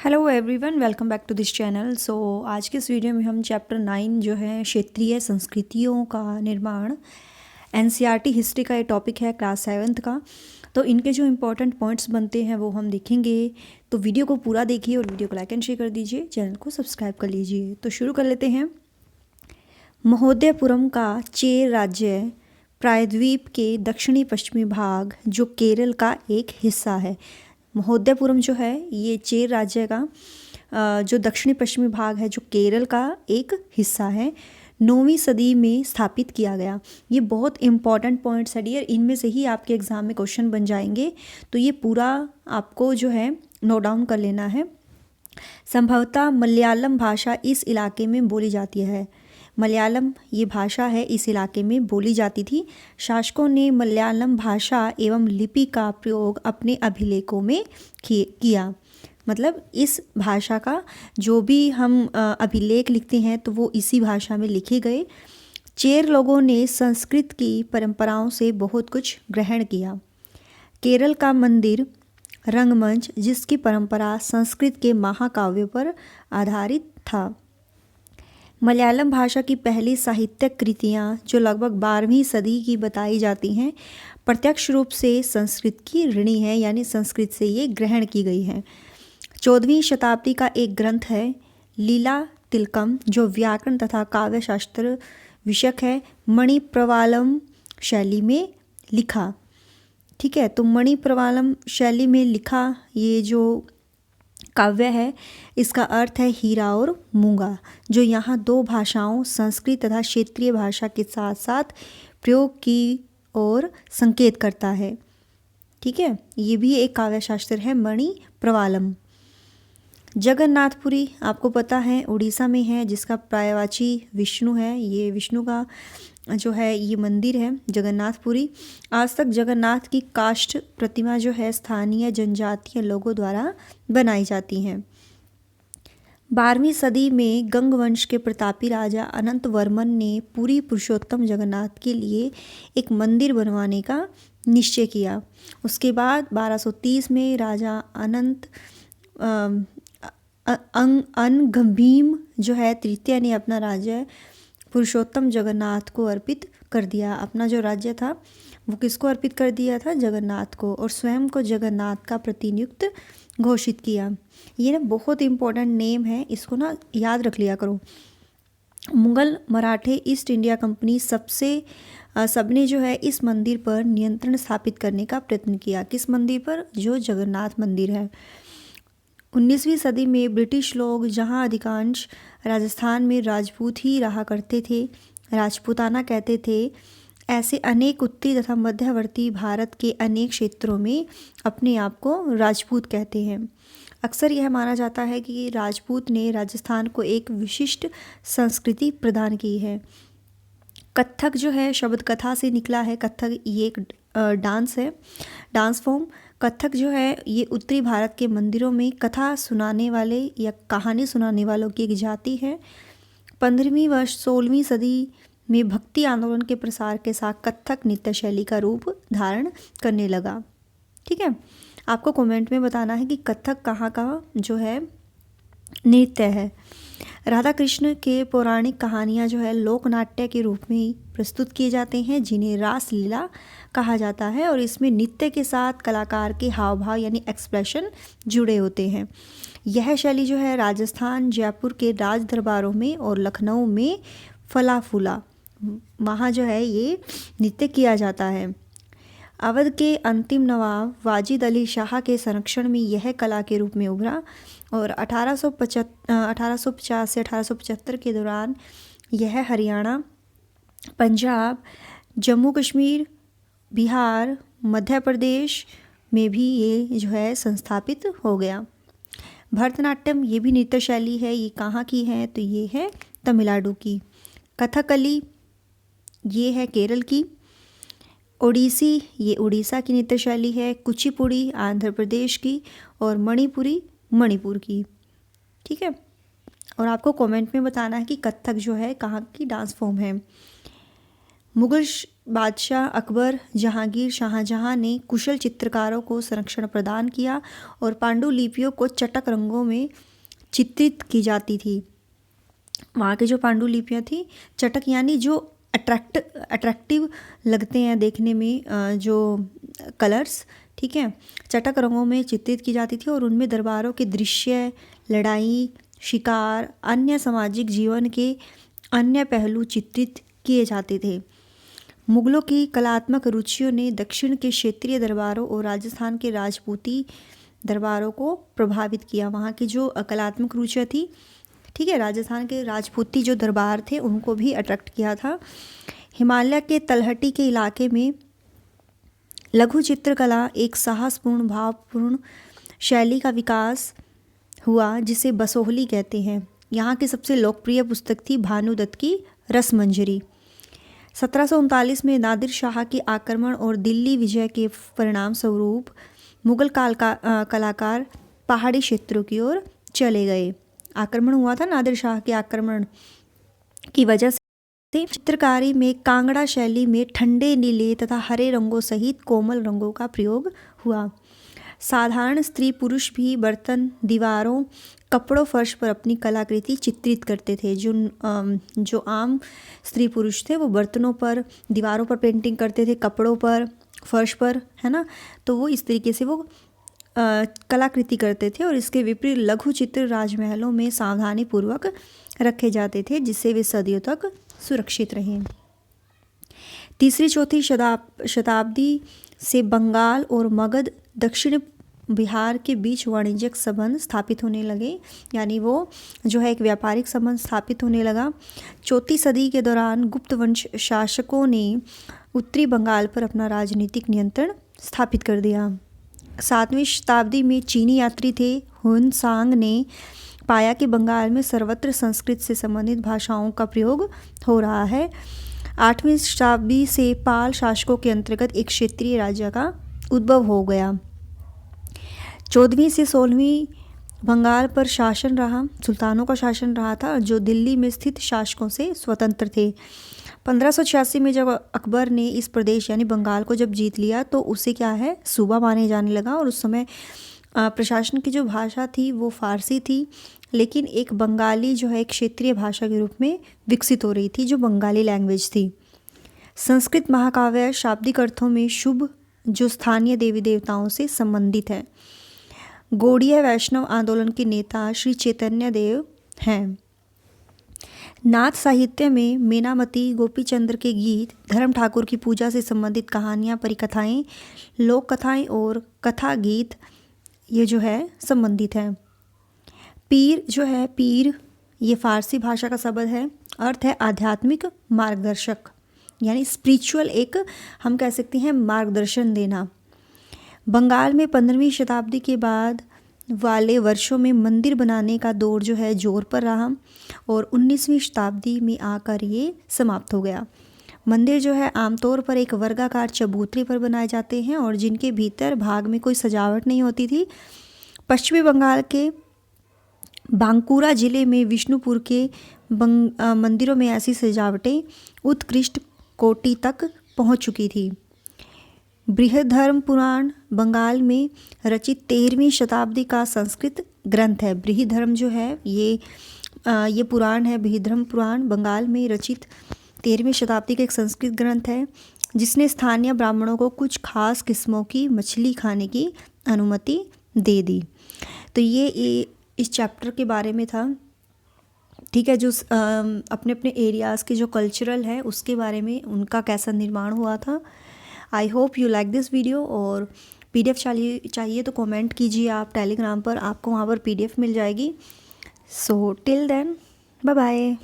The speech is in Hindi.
Hello everyone, welcome back to this channel. आज के इस वीडियो में हम चैप्टर 9 जो है क्षेत्रीय संस्कृतियों का निर्माण, एनसीईआरटी हिस्ट्री का ये टॉपिक है क्लास 7th का। तो इनके जो इम्पोर्टेंट पॉइंट्स बनते हैं वो हम देखेंगे। तो वीडियो को पूरा देखिए और वीडियो को लाइक एंड शेयर कर दीजिए, चैनल को सब्सक्राइब कर लीजिए। तो शुरू कर लेते हैं। महोदयपुरम का चेर राज्य प्रायद्वीप के दक्षिणी पश्चिमी भाग जो केरल का एक हिस्सा है। महोदयपुरम जो है ये चेर राज्य का जो दक्षिणी पश्चिमी भाग है जो केरल का एक हिस्सा है, 9वीं सदी में स्थापित किया गया। ये बहुत इंपॉर्टेंट पॉइंट्स है डियर, इनमें से ही आपके एग्जाम में क्वेश्चन बन जाएंगे। तो ये पूरा आपको जो है नोट डाउन कर लेना है। संभवतः मलयालम भाषा इस इलाके में बोली जाती है। मलयालम ये भाषा है इस इलाके में बोली जाती थी। शासकों ने मलयालम भाषा एवं लिपि का प्रयोग अपने अभिलेखों में किया। मतलब इस भाषा का जो भी हम अभिलेख लिखते हैं तो वो इसी भाषा में लिखे गए। चेर लोगों ने संस्कृत की परंपराओं से बहुत कुछ ग्रहण किया। केरल का मंदिर रंगमंच जिसकी परंपरा संस्कृत के महाकाव्य पर आधारित था। मलयालम भाषा की पहली साहित्यिक कृतियाँ जो लगभग 12वीं सदी की बताई जाती हैं, प्रत्यक्ष रूप से संस्कृत की ऋणी है, यानी संस्कृत से ये ग्रहण की गई है। 14वीं शताब्दी का एक ग्रंथ है लीला तिलकम जो व्याकरण तथा काव्य शास्त्र विषयक है, मणिप्रवालम शैली में लिखा। ठीक है, तो मणिप्रवालम शैली में लिखा ये जो काव्य है इसका अर्थ है हीरा और मूंगा, जो यहाँ दो भाषाओं संस्कृत तथा क्षेत्रीय भाषा के साथ साथ प्रयोग की ओर संकेत करता है। ठीक है, ये भी एक काव्य शास्त्र है मणिप्रवालम। जगन्नाथपुरी आपको पता है उड़ीसा में है, जिसका पर्यायवाची विष्णु है। ये विष्णु का जो है ये मंदिर है जगन्नाथपुरी। आज तक जगन्नाथ की काष्ठ प्रतिमा जो है स्थानीय जनजातीय लोगों द्वारा बनाई जाती हैं। 12वीं सदी में गंग वंश के प्रतापी राजा अनंत वर्मन ने पूरी पुरुषोत्तम जगन्नाथ के लिए एक मंदिर बनवाने का निश्चय किया। उसके बाद 1230 में राजा अनंत अनगंभीम जो है तृतीय ने अपना राज्य पुरुषोत्तम जगन्नाथ को अर्पित कर दिया। अपना जो राज्य था वो किसको अर्पित कर दिया था? जगन्नाथ को, और स्वयं को जगन्नाथ का प्रतिनियुक्त घोषित किया। ये ना बहुत इंपॉर्टेंट नेम है, इसको ना याद रख लिया करो। मुगल मराठे ईस्ट इंडिया कंपनी सबने जो है इस मंदिर पर नियंत्रण स्थापित करने का प्रयत्न किया। किस मंदिर पर? जो जगन्नाथ मंदिर है। 19वीं सदी में ब्रिटिश लोग, जहां अधिकांश राजस्थान में राजपूत ही रहा करते थे, राजपूताना कहते थे, ऐसे अनेक उत्तरी तथा मध्यवर्ती भारत के अनेक क्षेत्रों में अपने आप को राजपूत कहते हैं। अक्सर यह माना जाता है कि राजपूत ने राजस्थान को एक विशिष्ट संस्कृति प्रदान की है। कत्थक जो है शब्द कथा से निकला है। कत्थक ये एक डांस है, डांस फॉर्म। कत्थक जो है ये उत्तरी भारत के मंदिरों में कथा सुनाने वाले या कहानी सुनाने वालों की एक जाति है। 15वीं व 16वीं सदी में भक्ति आंदोलन के प्रसार के साथ कत्थक नृत्य शैली का रूप धारण करने लगा। ठीक है, आपको कमेंट में बताना है कि कत्थक कहाँ का जो है नृत्य है। राधा कृष्ण के पौराणिक कहानियाँ जो है लोक नाट्य के रूप में प्रस्तुत किए जाते हैं, जिन्हें रास लीला कहा जाता है, और इसमें नृत्य के साथ कलाकार के हाव भाव यानी एक्सप्रेशन जुड़े होते हैं। यह शैली जो है राजस्थान, जयपुर के राज दरबारों में और लखनऊ में फला फूला, वहाँ जो है ये नृत्य किया जाता है। अवध के अंतिम नवाब वाजिद अली शाह के संरक्षण में यह कला के रूप में उभरा, और 1850 से 1875 के दौरान यह हरियाणा, पंजाब, जम्मू कश्मीर, बिहार, मध्य प्रदेश में भी ये जो है संस्थापित हो गया। भरतनाट्यम ये भी नृत्य शैली है। ये कहाँ की है? तो ये है तमिलनाडु की। कथकली ये है केरल की। ओडिसी ये उड़ीसा की नृत्य शैली है। कुचिपुड़ी आंध्र प्रदेश की, और मणिपुरी मणिपुर की। ठीक है, और आपको कमेंट में बताना है कि कथक जो है कहाँ की डांस फॉर्म है। बादशाह अकबर, जहांगीर, शाहजहां ने कुशल चित्रकारों को संरक्षण प्रदान किया और पांडुलिपियों को चटक रंगों में चित्रित की जाती थी। वहाँ की जो पांडुलिपियाँ थी, चटक यानी जो अट्रैक्टिव लगते हैं देखने में, जो कलर्स, ठीक है, चटक रंगों में चित्रित की जाती थी और उनमें दरबारों के दृश्य, लड़ाई, शिकार, अन्य सामाजिक जीवन के अन्य पहलू चित्रित किए जाते थे। मुगलों की कलात्मक रुचियों ने दक्षिण के क्षेत्रीय दरबारों और राजस्थान के राजपूती दरबारों को प्रभावित किया। वहाँ की जो कलात्मक रुचियाँ थी, ठीक है, राजस्थान के राजपूती जो दरबार थे उनको भी अट्रैक्ट किया था। हिमालय के तलहटी के इलाके में लघु चित्रकला एक साहसपूर्ण भावपूर्ण शैली का विकास हुआ जिसे बसोहली कहते हैं। यहाँ की सबसे लोकप्रिय पुस्तक थी भानुदत्त की रसमंजरी। 1739 में नादिर शाह के आक्रमण और दिल्ली विजय के परिणाम स्वरूप मुगल कलाकार पहाड़ी क्षेत्रों की ओर चले गए। आक्रमण हुआ था, नादिर शाह के आक्रमण की वजह से चित्रकारी में कांगड़ा शैली में ठंडे नीले तथा हरे रंगों सहित कोमल रंगों का प्रयोग हुआ। साधारण स्त्री पुरुष भी बर्तन, दीवारों, कपड़ों, फर्श पर अपनी कलाकृति चित्रित करते थे। जो आम स्त्री पुरुष थे वो बर्तनों पर, दीवारों पर पेंटिंग करते थे, कपड़ों पर, फर्श पर, है ना। तो वो इस तरीके से वो कलाकृति करते थे। और इसके विपरीत लघु चित्र राजमहलों में सावधानी पूर्वक रखे जाते थे जिससे वे सदियों तक सुरक्षित रहें। तीसरी चौथी शताब्दी से बंगाल और मगध, दक्षिण बिहार के बीच वाणिज्यिक संबंध स्थापित होने लगे, यानी वो जो है एक व्यापारिक संबंध स्थापित होने लगा। चौथी सदी के दौरान गुप्त वंश शासकों ने उत्तरी बंगाल पर अपना राजनीतिक नियंत्रण स्थापित कर दिया। 7वीं शताब्दी में चीनी यात्री थे हुनसांग ने पाया कि बंगाल में सर्वत्र संस्कृत से संबंधित भाषाओं का प्रयोग हो रहा है। 8वीं शताब्दी से पाल शासकों के अंतर्गत एक क्षेत्रीय राज्य का उद्भव हो गया। 14वीं से 16वीं बंगाल पर शासन रहा, सुल्तानों का शासन रहा था जो दिल्ली में स्थित शासकों से स्वतंत्र थे। 1586 में जब अकबर ने इस प्रदेश यानी बंगाल को जब जीत लिया तो उसे क्या है, सूबा माने जाने लगा। और उस समय प्रशासन की जो भाषा थी वो फारसी थी, लेकिन एक बंगाली जो है एक क्षेत्रीय भाषा के रूप में विकसित हो रही थी जो बंगाली लैंग्वेज थी। संस्कृत महाकाव्य शाब्दिक अर्थों में शुभ जो स्थानीय देवी देवताओं से संबंधित है। गौड़ीय वैष्णव आंदोलन के नेता श्री चैतन्य देव हैं। नाथ साहित्य में मेनामती, गोपीचंद्र के गीत, धर्म ठाकुर की पूजा से संबंधित कहानियाँ, परिकथाएँ, लोक कथाएँ और कथा गीत ये जो है संबंधित हैं। पीर जो है, पीर ये फारसी भाषा का शब्द है, अर्थ है आध्यात्मिक मार्गदर्शक यानी स्पिरिचुअल, एक हम कह सकते हैं मार्गदर्शन देना। बंगाल में 15वीं शताब्दी के बाद वाले वर्षों में मंदिर बनाने का दौर जो है जोर पर रहा और 19वीं शताब्दी में आकर ये समाप्त हो गया। मंदिर जो है आमतौर पर एक वर्गाकार चबूतरे पर बनाए जाते हैं और जिनके भीतर भाग में कोई सजावट नहीं होती थी। पश्चिमी बंगाल के बांकुरा जिले में विष्णुपुर के मंदिरों में ऐसी सजावटें उत्कृष्ट कोटि तक पहुंच चुकी थी। बृहद्धर्म पुराण बंगाल में रचित 13वीं शताब्दी का संस्कृत ग्रंथ है। बृहद्धर्म जो है ये पुराण है, बृहद्धर्म पुराण बंगाल में रचित 13वीं शताब्दी का एक संस्कृत ग्रंथ है जिसने स्थानीय ब्राह्मणों को कुछ खास किस्मों की मछली खाने की अनुमति दे दी। तो ये इस चैप्टर के बारे में था, ठीक है, जो अपने अपने एरियाज़ के जो कल्चरल है उसके बारे में उनका कैसा निर्माण हुआ था। I hope you like this video. और PDF चाहिए तो कमेंट कीजिए आप टेलीग्राम पर, आपको वहाँ पर PDF मिल जाएगी। So till then bye bye.